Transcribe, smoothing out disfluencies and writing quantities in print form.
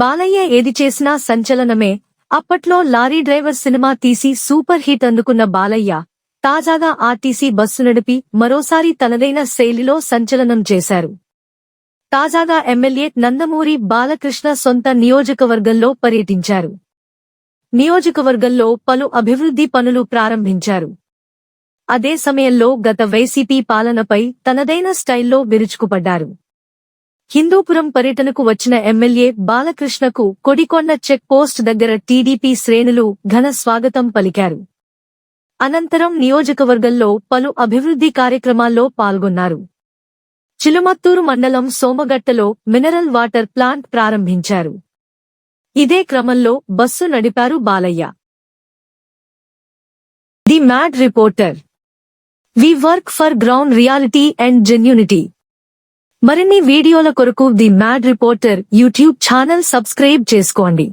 బాలయ్య ఏది చేసినా సంచలనమే. అప్పట్లో లారీ డ్రైవర్ సినిమా తీసి సూపర్ హిట్ అందుకున్న బాలయ్య తాజాగా ఆర్టీసీ బస్సు నడిపి మరోసారి తనదైన శైలిలో సంచలనం చేశారు. తాజాగా ఎమ్మెల్యే నందమూరి బాలకృష్ణ సొంత నియోజకవర్గంలో పర్యటించారు. నియోజకవర్గంలో పలు అభివృద్ధి పనులు ప్రారంభించారు. అదే సమయంలో గత వైసీపీ పాలనపై తనదైన స్టైల్లో విరుచుకుపడ్డారు. హిందూపురం పర్యటనకు వచ్చిన ఎమ్మెల్యే బాలకృష్ణకు కొడికొండ చెక్ పోస్ట్ దగ్గర టీడీపీ శ్రేణులు ఘన స్వాగతం పలికారు. అనంతరం నియోజకవర్గంలో పలు అభివృద్ధి కార్యక్రమాల్లో పాల్గొన్నారు. చిలుమత్తూరు మండలం సోమగట్టలో మినరల్ వాటర్ ప్లాంట్ ప్రారంభించారు. ఇదే క్రమంలో బస్సు నడిపారు Balayya. The mad reporter. We work for ground reality and genuinity. మరిన్ని వీడియోల కొరకు the mad reporter YouTube channel subscribe చేసుకోండి.